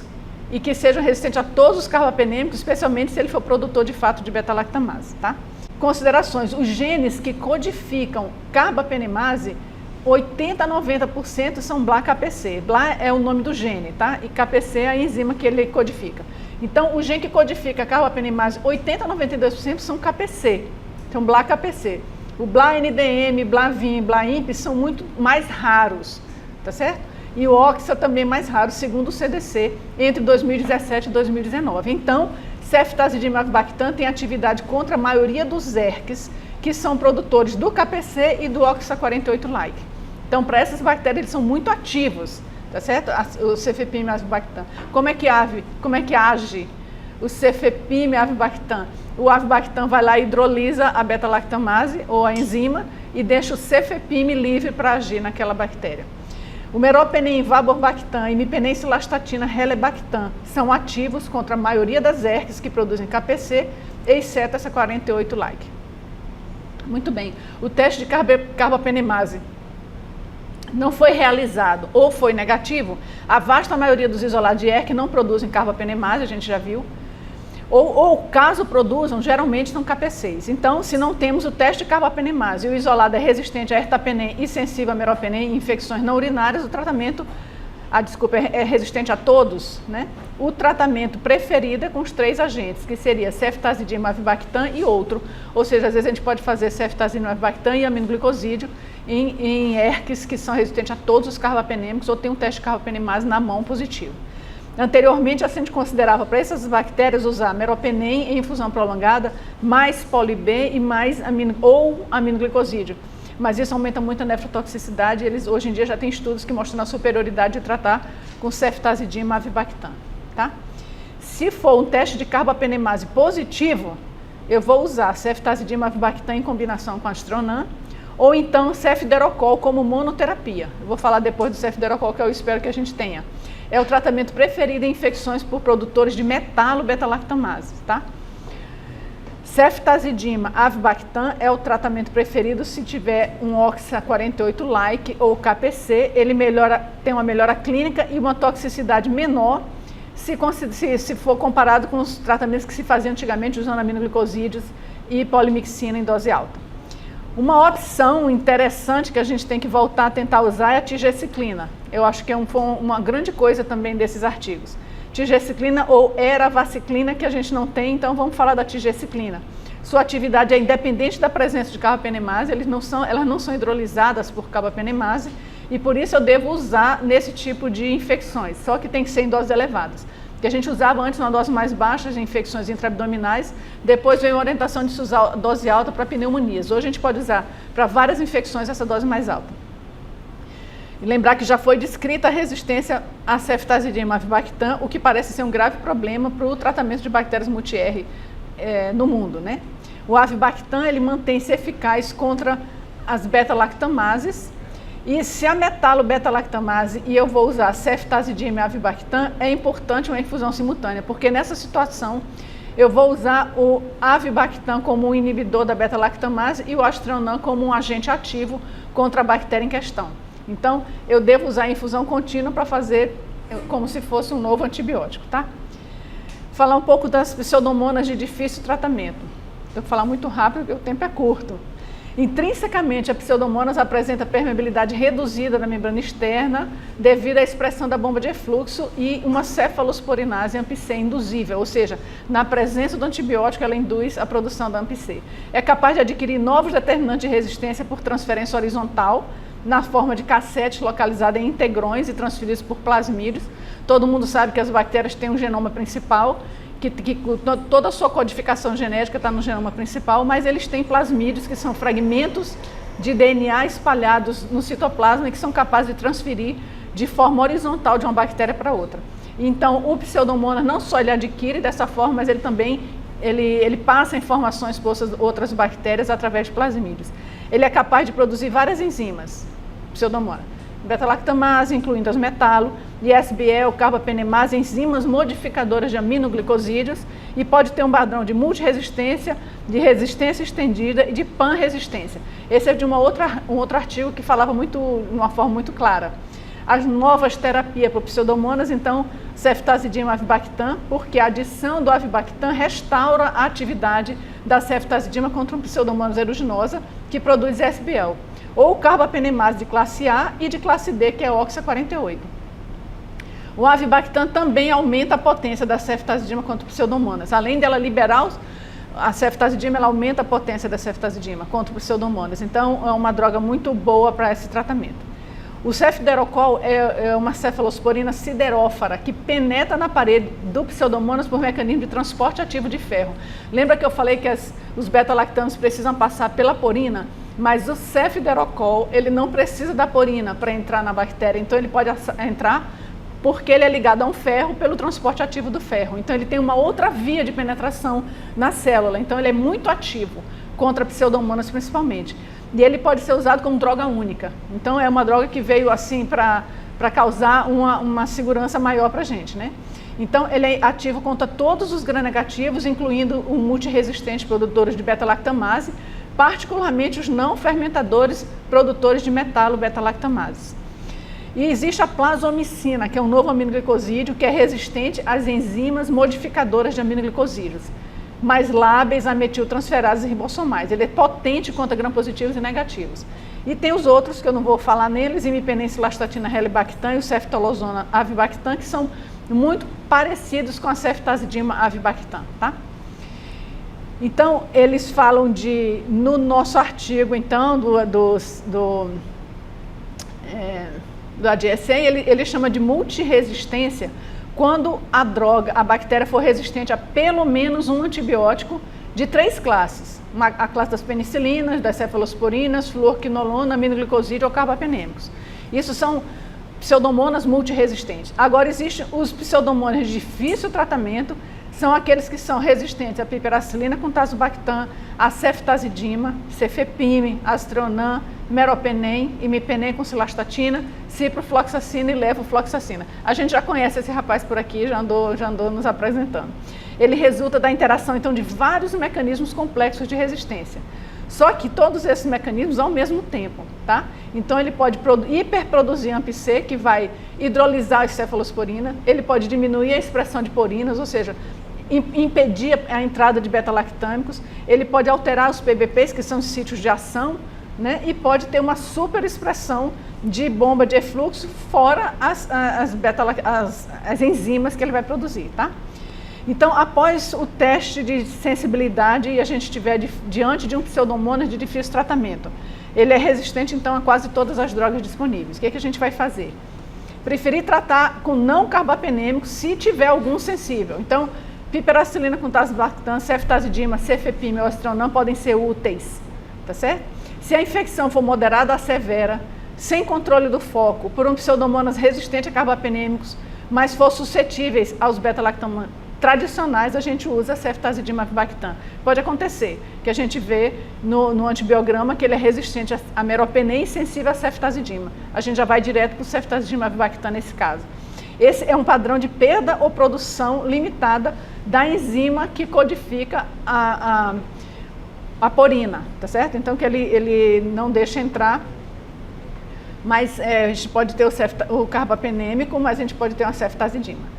e que sejam resistentes a todos os carbapenêmicos, especialmente se ele for produtor de fato de beta-lactamase, tá? Considerações: os genes que codificam carbapenemase, 80 a 90% são BLA-KPC. BLA é o nome do gene, tá? E KPC é a enzima que ele codifica. Então, o gene que codifica carbapenemase, 80 a 92% são KPC. Então, BLA-KPC. O BLA-NDM, BLA-VIM, BLA-IMP são muito mais raros, tá certo? E o OXA também mais raro, segundo o CDC, entre 2017 e 2019. Então, ceftazidime avibactam tem atividade contra a maioria dos ERCs, que são produtores do KPC e do OXA48-like. Então, para essas bactérias, eles são muito ativos, tá certo? O cefepime avibactam. Como é que age o cefepime avibactam? O avibactam vai lá e hidrolisa a beta-lactamase, ou a enzima, e deixa o cefepime livre para agir naquela bactéria. O meropenem vaborbactam e imipenem cilastatina helebactam são ativos contra a maioria das ERCs que produzem KPC, exceto essa 48-like. Muito bem. O teste de carbapenemase não foi realizado ou foi negativo. A vasta maioria dos isolados de ERC não produzem carbapenemase, a gente já viu. Ou caso produzam, geralmente são KPCs. Então, se não temos o teste de carbapenemase e o isolado é resistente a ertapenem e sensível a meropenem em infecções não urinárias, o tratamento, é resistente a todos, né? O tratamento preferido é com os 3 agentes, que seria ceftazidime avibactam e outro. Ou seja, às vezes a gente pode fazer ceftazidime avibactam e aminoglicosídeo em ERCs que são resistentes a todos os carbapenêmicos ou tem um teste de carbapenemase na mão positivo. Anteriormente, a gente considerava para essas bactérias usar meropenem em infusão prolongada, mais poli-B e mais aminoglicosídeo. Mas isso aumenta muito a nefrotoxicidade e eles hoje em dia já tem estudos que mostram a superioridade de tratar com ceftazidime avibactam, tá? Se for um teste de carbapenemase positivo, eu vou usar ceftazidime avibactam em combinação com aztreonam, ou então cefderocol como monoterapia. Eu vou falar depois do cefderocol, que eu espero que a gente tenha. É o tratamento preferido em infecções por produtores de metalo-beta-lactamase, tá? Ceftazidime avibactam é o tratamento preferido se tiver um OXA48-like ou KPC. Ele tem uma melhora clínica e uma toxicidade menor se for comparado com os tratamentos que se faziam antigamente usando aminoglicosídeos e polimixina em dose alta. Uma opção interessante que a gente tem que voltar a tentar usar é a tigeciclina. Eu acho que é uma grande coisa também desses artigos. Tigeciclina ou eravaciclina que a gente não tem, então vamos falar da tigeciclina. Sua atividade é independente da presença de carbapenemase, elas não são hidrolisadas por carbapenemase e por isso eu devo usar nesse tipo de infecções, só que tem que ser em doses elevadas. Que a gente usava antes uma dose mais baixa de infecções intraabdominais, depois veio a orientação de se usar dose alta para pneumonias. Hoje a gente pode usar para várias infecções essa dose mais alta. E lembrar que já foi descrita a resistência à ceftazidima avibactam, o que parece ser um grave problema para o tratamento de bactérias multi-R no mundo, né? O avibactam, ele mantém-se eficaz contra as beta-lactamases, e se a metalo-beta-lactamase e eu vou usar ceftazidima e avibactam, é importante uma infusão simultânea, porque nessa situação eu vou usar o avibactam como um inibidor da beta-lactamase e o aztreonam como um agente ativo contra a bactéria em questão. Então, eu devo usar a infusão contínua para fazer como se fosse um novo antibiótico, tá? Falar um pouco das pseudomonas de difícil tratamento. Eu vou falar muito rápido porque o tempo é curto. Intrinsecamente, a pseudomonas apresenta permeabilidade reduzida da membrana externa devido à expressão da bomba de efluxo e uma cefalosporinase AMP-C induzível, ou seja, na presença do antibiótico ela induz a produção da AMP-C. É capaz de adquirir novos determinantes de resistência por transferência horizontal, na forma de cassete localizada em integrões e transferidos por plasmídeos. Todo mundo sabe que as bactérias têm um genoma principal, que toda a sua codificação genética está no genoma principal, mas eles têm plasmídeos, que são fragmentos de DNA espalhados no citoplasma e que são capazes de transferir de forma horizontal de uma bactéria para outra. Então, o pseudomonas não só ele adquire dessa forma, mas ele também ele passa informações para outras bactérias através de plasmídeos. Ele é capaz de produzir várias enzimas, pseudomonas. Beta-lactamase, incluindo as metalo, ISBL, carbapenemase, enzimas modificadoras de aminoglicosídeos, e pode ter um padrão de multiresistência, de resistência estendida e de pan-resistência. Esse é de um outro artigo que falava de uma forma muito clara. As novas terapias para pseudomonas, então, ceftazidima avibactam, porque a adição do avibactam restaura a atividade da ceftazidima contra um pseudomonas aeruginosa, que produz ISBL. Ou carbapenemase de classe A e de classe D, que é oxa-48. O avibactam também aumenta a potência da ceftazidima contra o pseudomonas. Além dela liberar a ceftazidima, ela aumenta a potência da ceftazidima contra o pseudomonas. Então, é uma droga muito boa para esse tratamento. O cefderocol é uma cefalosporina siderófara que penetra na parede do pseudomonas por mecanismo de transporte ativo de ferro. Lembra que eu falei que os beta-lactamos precisam passar pela porina? Mas o cefderocol, ele não precisa da porina para entrar na bactéria, então ele pode entrar porque ele é ligado a um ferro pelo transporte ativo do ferro. Então ele tem uma outra via de penetração na célula, então ele é muito ativo contra pseudomonas principalmente. E ele pode ser usado como droga única. Então é uma droga que veio assim para causar uma segurança maior para a gente, né? Então ele é ativo contra todos os gram-negativos, incluindo o multiresistente produtores de beta-lactamase, particularmente os não fermentadores produtores de metalo-beta-lactamases. E existe a plasomicina, que é um novo aminoglicosídeo que é resistente às enzimas modificadoras de aminoglicosídeos, mais lábeis a metiltransferases ribossomais. Ele é potente contra gram-positivos e negativos. E tem os outros, que eu não vou falar neles, imipenencilastatina helibactam e o ceftolozona avibactam, que são muito parecidos com a ceftazidima avibactam, tá? Então, eles falam no nosso artigo, então, do ADSA, ele chama de multiresistência quando a bactéria for resistente a pelo menos um antibiótico de 3 classes. A classe das penicilinas, das cefalosporinas, fluorquinolona, aminoglicosídeo ou carbapenêmicos. Isso são pseudomonas multiresistentes. Agora, existem os pseudomonas de difícil tratamento, são aqueles que são resistentes à piperacilina com tazobactam, a ceftazidima, cefepime, aztreonam, meropenem, imipenem com cilastatina, ciprofloxacina e levofloxacina. A gente já conhece esse rapaz por aqui, já andou nos apresentando. Ele resulta da interação, então, de vários mecanismos complexos de resistência. Só que todos esses mecanismos ao mesmo tempo, tá? Então ele pode hiperproduzir AMP-C, que vai hidrolisar a cefalosporina, ele pode diminuir a expressão de porinas, ou seja, impedir a entrada de beta-lactâmicos, ele pode alterar os PBPs, que são os sítios de ação, né? E pode ter uma superexpressão de bomba de efluxo, fora as enzimas que ele vai produzir, tá? Então, após o teste de sensibilidade e a gente estiver diante de um pseudomonas de difícil tratamento, Ele é resistente, então, a quase todas as drogas disponíveis. O que a gente vai fazer? Preferir tratar com não carbapenêmico se tiver algum sensível. Então, piperacilina com tazobactam, ceftazidima, cefepime ou acitonam podem ser úteis, tá certo? Se a infecção for moderada a severa, sem controle do foco, por um pseudomonas resistente a carbapenêmicos, mas for suscetíveis aos beta-lactam tradicionais, a gente usa ceftazidima avibactam. Pode acontecer que a gente vê no antibiograma que ele é resistente a meropenem e sensível a ceftazidima. A gente já vai direto para o ceftazidima avibactam nesse caso. Esse é um padrão de perda ou produção limitada da enzima que codifica a porina, tá certo? Então que ele não deixa entrar, mas a gente pode ter o carbapenêmico, mas a gente pode ter uma ceftazidima.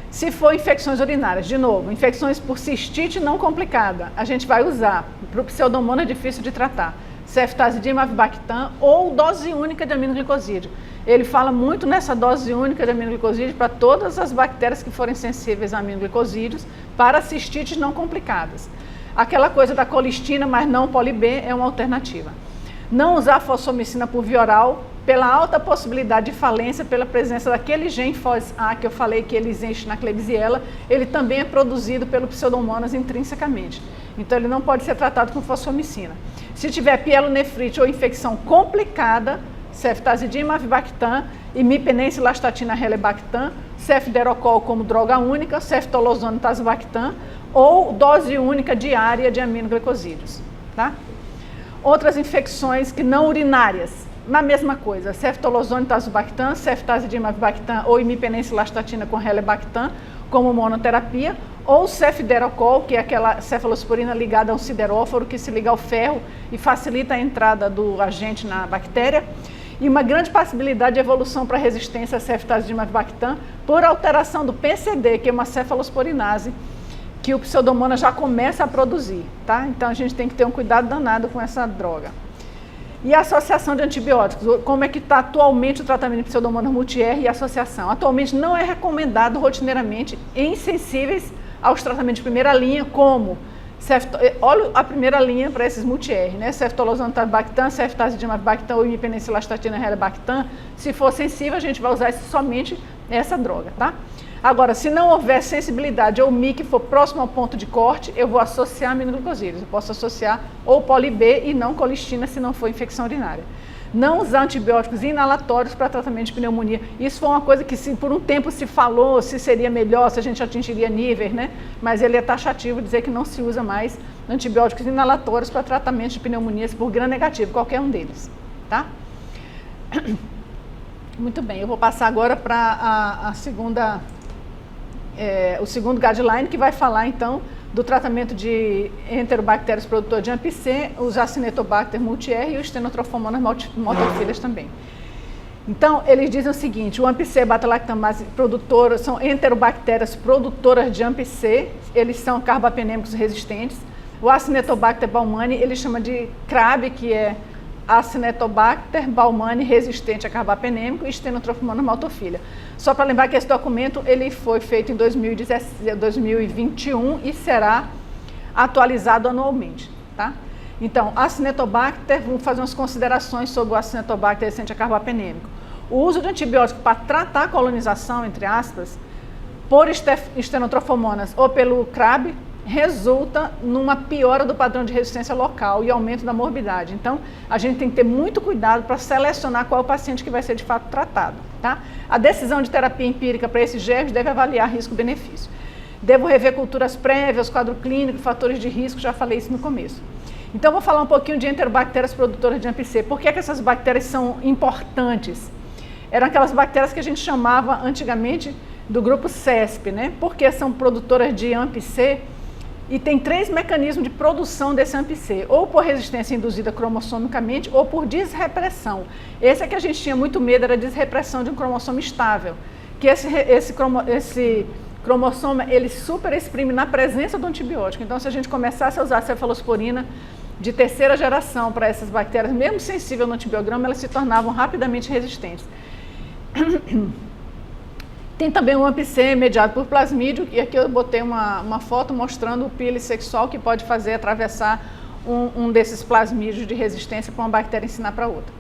Se for infecções urinárias, de novo, infecções por cistite não complicada, a gente vai usar para o pseudomonas difícil de tratar, ceftazidima avibactam ou dose única de aminoglicosídeo. Ele fala muito nessa dose única de aminoglicosídeo para todas as bactérias que forem sensíveis a aminoglicosídeos para cistites não complicadas. Aquela coisa da colistina, mas não poli-B, é uma alternativa. Não usar fosfomicina por via oral, pela alta possibilidade de falência, pela presença daquele gene FOS-A que eu falei que eles enchem na Klebsiella, ele também é produzido pelo pseudomonas intrinsecamente. Então ele não pode ser tratado com fosfomicina. Se tiver pielonefrite ou infecção complicada, ceftazidima avibactam, imipenem cilastatina relebactam, cefderocol como droga única, ceftolozano tazobactam ou dose única diária de aminoglicosídeos, tá? Outras infecções que não urinárias, na mesma coisa, ceftolozano tazobactam, ceftazidima avibactam ou imipenem cilastatina com relebactam como monoterapia, ou cefderocol, que é aquela cefalosporina ligada ao sideróforo que se liga ao ferro e facilita a entrada do agente na bactéria. E uma grande possibilidade de evolução para resistência a ceftazidima avibactam por alteração do PCD, que é uma cefalosporinase, que o pseudomonas já começa a produzir, tá? Então a gente tem que ter um cuidado danado com essa droga. E a associação de antibióticos, como é que está atualmente o tratamento de pseudomonas multi-R e associação? Atualmente não é recomendado rotineiramente em sensíveis aos tratamentos de primeira linha, como olha a primeira linha para esses multi-R, né? Ceftolozano tazobactam, ceftazidima avibactam ou imipenem cilastatina relebactam. Se for sensível, a gente vai usar somente essa droga, tá? Agora, se não houver sensibilidade ou MI que for próximo ao ponto de corte, eu vou associar aminoglicosídeos. Eu posso associar ou poli-B e não colistina se não for infecção urinária. Não usar antibióticos inalatórios para tratamento de pneumonia. Isso foi uma coisa que por um tempo se falou se seria melhor, se a gente atingiria níveis, né? Mas ele é taxativo dizer que não se usa mais antibióticos inalatórios para tratamento de pneumonias por gram negativo, qualquer um deles, tá? Muito bem, eu vou passar agora para o segundo guideline, que vai falar então do tratamento de enterobactérios produtores de AMP-C, os Acinetobacter multi-R e os Stenotrofomonas maltophilas também. Então, eles dizem o seguinte: o AMP-C, beta-lactamase produtora, são enterobactérias produtoras de AMP-C, eles são carbapenêmicos resistentes. O Acinetobacter baumannii, ele chama de CRAB, que é Acinetobacter baumannii resistente a carbapenêmico e Stenotrofomonas maltophilia. Só para lembrar que esse documento ele foi feito em 2021 e será atualizado anualmente, tá? Então, Acinetobacter, vamos fazer umas considerações sobre o Acinetobacter resistente a carbapenêmico. O uso de antibiótico para tratar a colonização, entre aspas, por Stenotrofomonas ou pelo CRAB, resulta numa piora do padrão de resistência local e aumento da morbidade. Então, a gente tem que ter muito cuidado para selecionar qual é o paciente que vai ser de fato tratado, tá? A decisão de terapia empírica para esses germes deve avaliar risco-benefício. Devo rever culturas prévias, quadro clínico, fatores de risco, já falei isso no começo. Então, vou falar um pouquinho de enterobactérias produtoras de AMP-C. Por que essas bactérias são importantes? Eram aquelas bactérias que a gente chamava antigamente do grupo CESP, né? Porque são produtoras de AMP-C. E tem 3 mecanismos de produção desse AMP-C, ou por resistência induzida cromossomicamente, ou por desrepressão. Esse é que a gente tinha muito medo, era a desrepressão de um cromossomo estável, que esse cromossomo, ele superexprime na presença do antibiótico. Então, se a gente começasse a usar cefalosporina de terceira geração para essas bactérias, mesmo sensível no antibiograma, elas se tornavam rapidamente resistentes. Tem também o AMP-C mediado por plasmídio, e aqui eu botei uma foto mostrando o pile sexual que pode fazer atravessar um desses plasmídeos de resistência para uma bactéria ensinar para outra.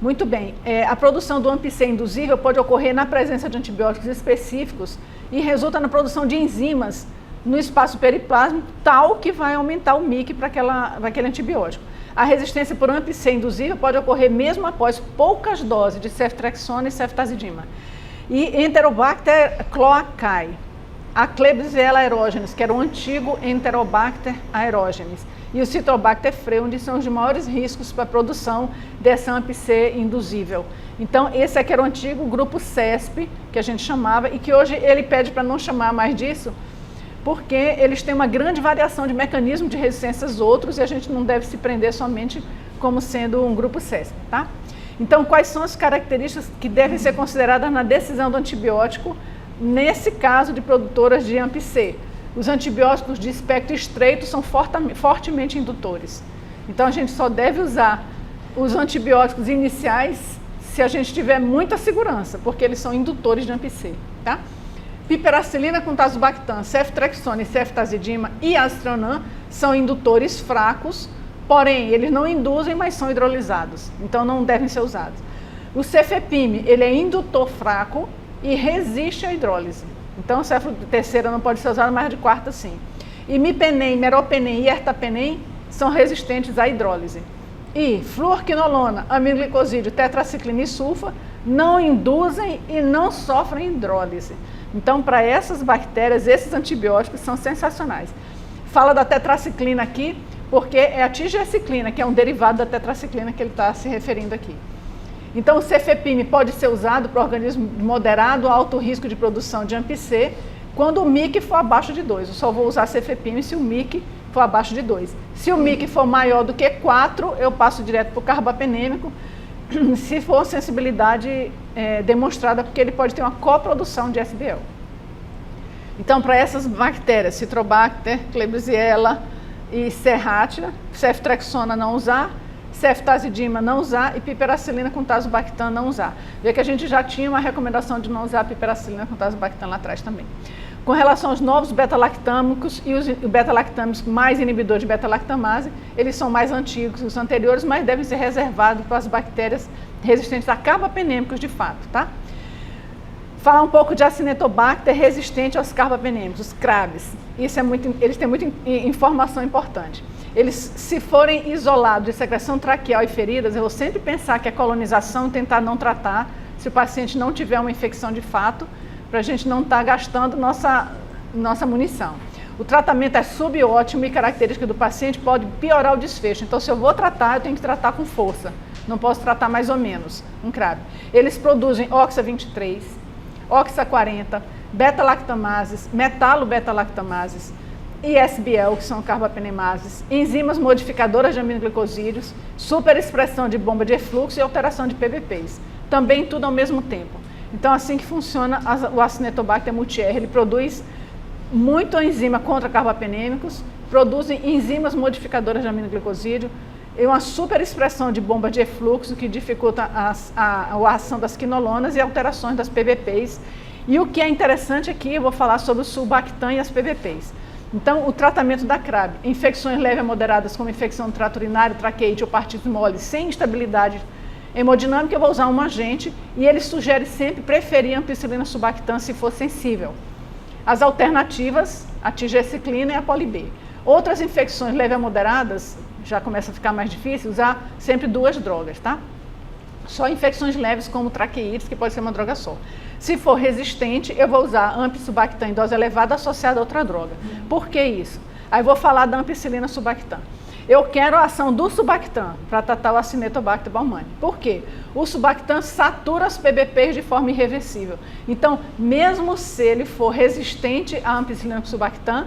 Muito bem, a produção do AMP-C induzível pode ocorrer na presença de antibióticos específicos e resulta na produção de enzimas no espaço periplásmico, tal que vai aumentar o MIC para aquele antibiótico. A resistência por AMP-C induzível pode ocorrer mesmo após poucas doses de ceftriaxona e ceftazidima. E Enterobacter cloacae, a Klebsiella aerogenes, que era o antigo Enterobacter aerogenes, e o Citrobacter freundi são os de maiores riscos para a produção dessa AMP-C induzível. Então, esse aqui era o antigo grupo CESP, que a gente chamava, e que hoje ele pede para não chamar mais disso, porque eles têm uma grande variação de mecanismos de resistências outros e a gente não deve se prender somente como sendo um grupo CESP, tá? Então, quais são as características que devem ser consideradas na decisão do antibiótico, nesse caso de produtoras de AMP-C? Os antibióticos de espectro estreito são fortemente indutores. Então, a gente só deve usar os antibióticos iniciais se a gente tiver muita segurança, porque eles são indutores de AMP-C, tá? Piperacilina com tazobactam, ceftriaxona e ceftazidima e aztreonam são indutores fracos, porém, eles não induzem, mas são hidrolisados, então não devem ser usados. O cefepime, ele é indutor fraco e resiste à hidrólise. Então, cefro de terceira não pode ser usado, mas de quarta sim. Imipenem, meropenem e ertapenem são resistentes à hidrólise. E fluorquinolona, aminoglicosídeo, tetraciclina e sulfa não induzem e não sofrem hidrólise. Então, para essas bactérias, esses antibióticos são sensacionais. Fala da tetraciclina aqui, porque é a tigeaciclina, que é um derivado da tetraciclina que ele está se referindo aqui. Então, o cefepime pode ser usado para organismo de moderado a alto risco de produção de AMP-C quando o MIC for abaixo de 2. Eu só vou usar cefepime se o MIC for abaixo de 2. Se o MIC for maior do que 4, eu passo direto para o carbapenêmico, se for sensibilidade demonstrada, porque ele pode ter uma coprodução de SBL. Então, para essas bactérias, Citrobacter, Klebsiella e Serratia, ceftriaxona não usar, ceftazidima não usar e piperacilina com tazobactam não usar. Vê que a gente já tinha uma recomendação de não usar piperacilina com tazobactam lá atrás também. Com relação aos novos beta-lactâmicos e os beta-lactâmicos mais inibidores de beta-lactamase, eles são mais antigos que os anteriores, mas devem ser reservados para as bactérias resistentes a carbapenêmicos de fato, tá? Falar um pouco de Acinetobacter resistente aos carbapenêmicos, os CRABs. Eles têm muita informação importante. Eles, se forem isolados de secreção traqueal e feridas, eu vou sempre pensar que a colonização tentar não tratar, se o paciente não tiver uma infecção de fato, para a gente não estar gastando nossa munição. O tratamento é subótimo e característica do paciente pode piorar o desfecho. Então, se eu vou tratar, eu tenho que tratar com força. Não posso tratar mais ou menos um CRAB. Eles produzem OXA23, OXA40, beta-lactamases, metalo-beta-lactamases, ISBL, que são carbapenemases, enzimas modificadoras de aminoglicosídeos, superexpressão de bomba de efluxo e alteração de PBPs. Também tudo ao mesmo tempo. Então, assim que funciona o Acinetobacter multi-R, ele produz muito enzima contra carbapenêmicos, produzem enzimas modificadoras de aminoglicosídeo e uma superexpressão de bomba de efluxo que dificulta a ação das quinolonas e alterações das PBPs. E o que é interessante aqui, eu vou falar sobre o sulbactam e as PBPs. Então, o tratamento da CRAB, infecções leves a moderadas como infecção do trato urinário, traqueite ou partidos mole, sem instabilidade hemodinâmica, eu vou usar um agente e ele sugere sempre preferir a ampicilina sulbactam se for sensível. As alternativas, a tigeaciclina e a poli-B. Outras infecções leves a moderadas, já começa a ficar mais difícil, usar sempre 2 drogas, tá? Só infecções leves como traqueítes, que pode ser uma droga só. Se for resistente, eu vou usar ampicilina em dose elevada associada a outra droga. Por que isso? Aí eu vou falar da ampicilina sulbactam. Eu quero a ação do sulbactam para tratar o Acinetobacter baumannii. Por quê? O sulbactam satura as PBPs de forma irreversível. Então, mesmo se ele for resistente à ampicilina com sulbactam,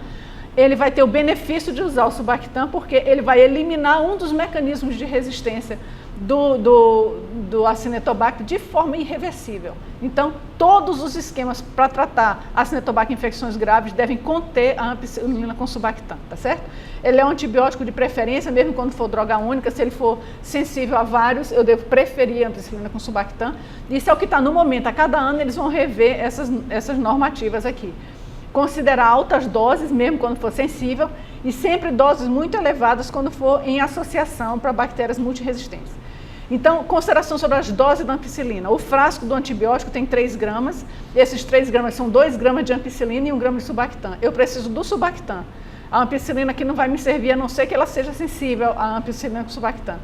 ele vai ter o benefício de usar o sulbactam porque ele vai eliminar um dos mecanismos de resistência do Acinetobacter de forma irreversível. Então, todos os esquemas para tratar Acinetobacter em infecções graves devem conter a ampicilina com sulbactam, tá certo? Ele é um antibiótico de preferência, mesmo quando for droga única, se ele for sensível a vários, eu devo preferir a ampicilina com sulbactam. Isso é o que está no momento, a cada ano eles vão rever essas normativas aqui. Considerar altas doses, mesmo quando for sensível, e sempre doses muito elevadas quando for em associação para bactérias multiresistentes. Então, consideração sobre as doses da ampicilina. O frasco do antibiótico tem 3 gramas, esses 3 gramas são 2 gramas de ampicilina e 1 grama de subactam. Eu preciso do subactam. A ampicilina aqui não vai me servir, a não ser que ela seja sensível à ampicilina com subactam.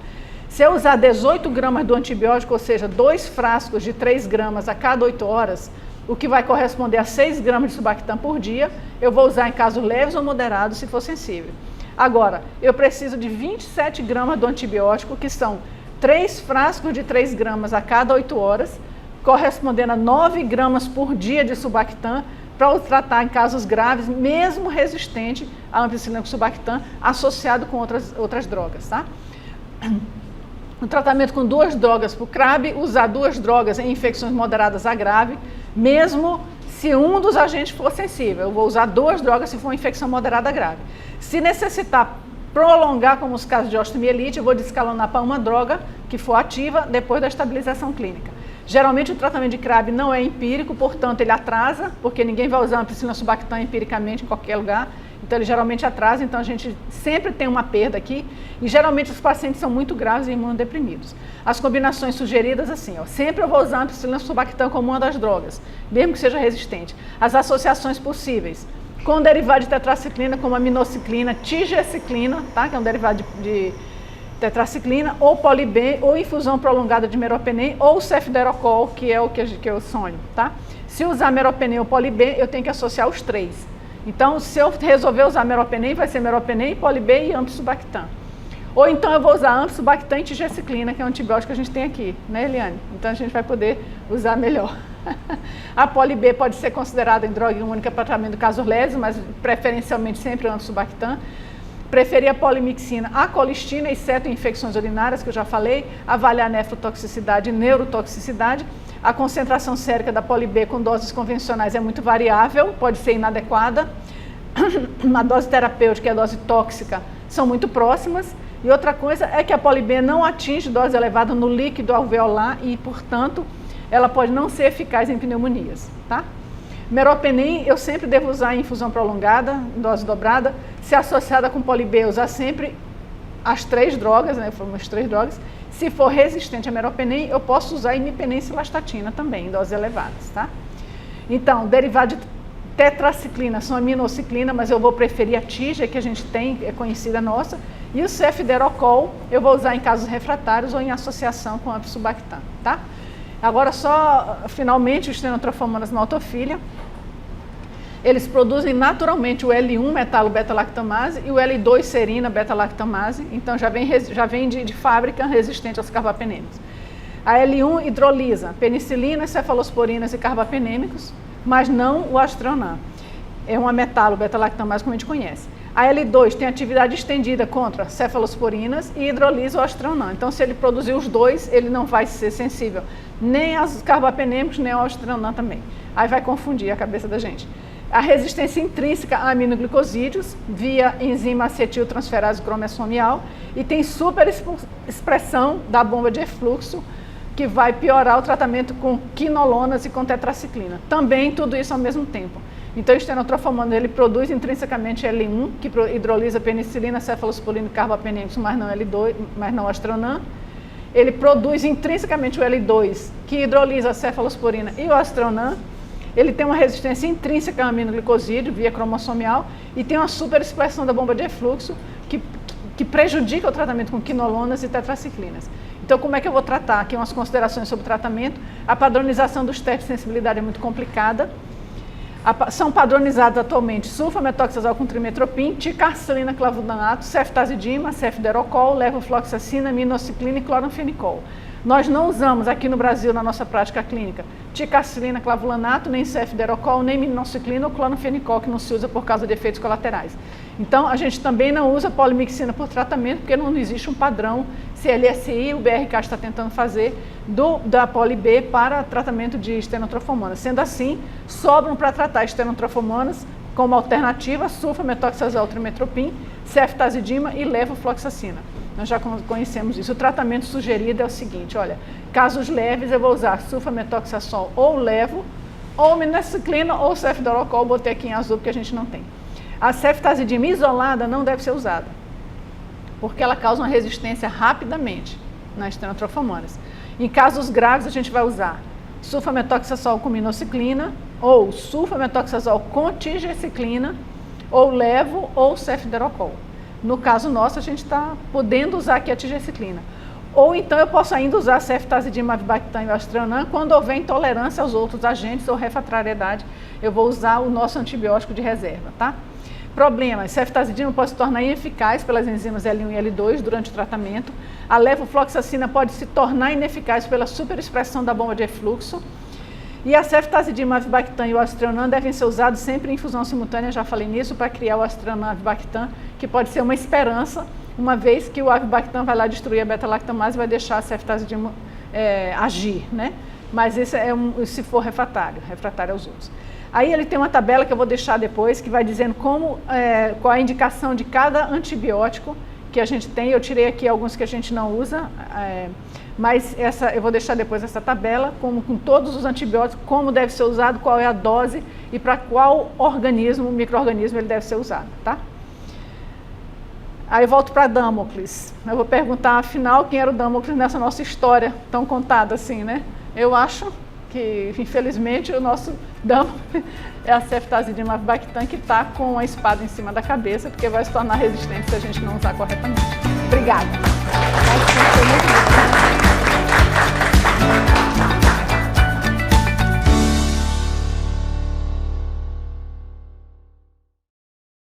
Se eu usar 18 gramas do antibiótico, ou seja, 2 frascos de 3 gramas a cada 8 horas, o que vai corresponder a 6 gramas de subactam por dia, eu vou usar em casos leves ou moderados, se for sensível. Agora, eu preciso de 27 gramas do antibiótico, que são 3 frascos de 3 gramas a cada 8 horas, correspondendo a 9 gramas por dia de subactam, para o tratar em casos graves, mesmo resistente à ampicilina com subactam, associado com outras drogas, tá? O tratamento com 2 drogas para o CRAB, usar 2 drogas em infecções moderadas a grave, mesmo se um dos agentes for sensível. Eu vou usar 2 drogas se for uma infecção moderada a grave. Se necessitar prolongar, como os casos de osteomielite, eu vou descalonar para uma droga que for ativa depois da estabilização clínica. Geralmente o tratamento de CRAB não é empírico, portanto ele atrasa, porque ninguém vai usar ampicilina subactam empiricamente em qualquer lugar, então ele geralmente atrasa, então a gente sempre tem uma perda aqui, e geralmente os pacientes são muito graves e imunodeprimidos. As combinações sugeridas assim, ó, sempre eu vou usar ampicilina subactam como uma das drogas, mesmo que seja resistente. As associações possíveis, com derivado de tetraciclina, como a minociclina, tigecyclina, tá? Que é um derivado de tetraciclina, ou polibem, ou infusão prolongada de meropenem, ou cefderocol, que é o que eu sonho, tá? Se usar meropenem ou polibem, eu tenho que associar os 3. Então, se eu resolver usar meropenem, vai ser meropenem, polibem e ampicilobactam. Ou então eu vou usar ampicilobactam e tigecyclina, que é um antibiótico que a gente tem aqui, né, Eliane? Então a gente vai poder usar melhor. A Poli-B pode ser considerada em droga única para tratamento de casos leves, mas preferencialmente sempre ampicilobactam. Preferir a polimixina à colistina, exceto em infecções urinárias, que eu já falei, avaliar a nefrotoxicidade e neurotoxicidade. A concentração sérica da Poli-B com doses convencionais é muito variável, pode ser inadequada. A dose terapêutica e a dose tóxica são muito próximas. E outra coisa é que a Poli-B não atinge dose elevada no líquido alveolar e, portanto, ela pode não ser eficaz em pneumonias, tá? Meropenem eu sempre devo usar em infusão prolongada, em dose dobrada. Se associada com Poli-B, usar sempre as 3 drogas, né? Foram as 3 drogas. Se for resistente a meropenem, eu posso usar imipenem e cilastatina também, em doses elevadas, tá? Então, derivado de tetraciclina são a minociclina, mas eu vou preferir a TIGE, que a gente tem, é conhecida nossa, e o cefderocol eu vou usar em casos refratários ou em associação com ampicilobactam, tá? Agora só, finalmente, os Stenotrophomonas maltophilia, eles produzem naturalmente o L1 metalo-beta-lactamase e o L2 serina beta-lactamase, então já vem de fábrica resistente aos carbapenêmicos. A L1 hidrolisa penicilina, cefalosporinas e carbapenêmicos, mas não o astronam. É uma metalo-beta-lactamase como a gente conhece. A L2 tem atividade estendida contra cefalosporinas e hidrolisa o astronam. Então, se ele produzir os 2, ele não vai ser sensível nem aos carbapenêmicos, nem ao astronam também. Aí vai confundir a cabeça da gente. A resistência intrínseca a aminoglicosídeos via enzima acetiltransferase cromossomial e tem superexpressão da bomba de efluxo, que vai piorar o tratamento com quinolonas e com tetraciclina. Também tudo isso ao mesmo tempo. Então, o Stenotrophomonas, ele produz intrinsecamente L1, que hidrolisa penicilina, cefalosporina e carbapenêmicos, mas não L2, mas não astronam. Ele produz intrinsecamente o L2, que hidrolisa a cefalosporina e o astronam. Ele tem uma resistência intrínseca a aminoglicosídeo via cromossomial e tem uma superexpressão da bomba de efluxo que prejudica o tratamento com quinolonas e tetraciclinas. Então, como é que eu vou tratar? Aqui umas considerações sobre o tratamento. A padronização dos testes de sensibilidade é muito complicada. São padronizados atualmente sulfametoxazol com trimetropin, ticarcilina, clavulanato, ceftazidima, cefderocol, levofloxacina, minociclina e cloranfenicol. Nós não usamos aqui no Brasil, na nossa prática clínica, ticarcilina, clavulanato, nem cefderocol, nem minociclina ou cloranfenicol, que não se usa por causa de efeitos colaterais. Então, a gente também não usa polimixina por tratamento, porque não existe um padrão CLSI, o BRK está tentando fazer, da Poli-B para tratamento de Stenotrophomonas. Sendo assim, sobram para tratar Stenotrophomonas como alternativa sulfametoxazol, trimetropin, ceftazidima e levofloxacina. Nós já conhecemos isso. O tratamento sugerido é o seguinte, olha, casos leves eu vou usar sulfametoxazol ou levo, ou minociclina ou cefderocol, botei aqui em azul porque a gente não tem. A ceftazidima isolada não deve ser usada, porque ela causa uma resistência rapidamente nas estenotrofomonas. Em casos graves, a gente vai usar sulfametoxazol com minociclina, ou sulfametoxazol com tigecyclina, ou levo ou cefderocol. No caso nosso, a gente está podendo usar aqui a tigecyclina. Ou então eu posso ainda usar ceftazidima, avibactam e ostranan quando houver intolerância aos outros agentes ou refratoriedade, eu vou usar o nosso antibiótico de reserva, tá? Problemas: ceftazidima pode se tornar ineficaz pelas enzimas L1 e L2 durante o tratamento. A levofloxacina pode se tornar ineficaz pela superexpressão da bomba de efluxo. E a ceftazidima, avibactam e o ostranan devem ser usados sempre em infusão simultânea, já falei nisso, para criar o ostranan avibactam, que pode ser uma esperança, uma vez que o avibactam vai lá destruir a beta-lactamase e vai deixar a ceftazidima agir, né? Mas esse é se for refratário aos outros. Aí ele tem uma tabela que eu vou deixar depois, que vai dizendo qual a indicação de cada antibiótico que a gente tem. Eu tirei aqui alguns que a gente não usa, mas eu vou deixar depois essa tabela, com todos os antibióticos, como deve ser usado, qual é a dose e para qual micro-organismo ele deve ser usado, tá? Aí eu volto para Damocles. Eu vou perguntar, afinal, quem era o Damocles nessa nossa história tão contada assim, né? Eu acho que, infelizmente, o nosso Damocles é a ceftazidima, avibactam, que está com a espada em cima da cabeça, porque vai se tornar resistente se a gente não usar corretamente. Obrigada. Acho que foi muito bom.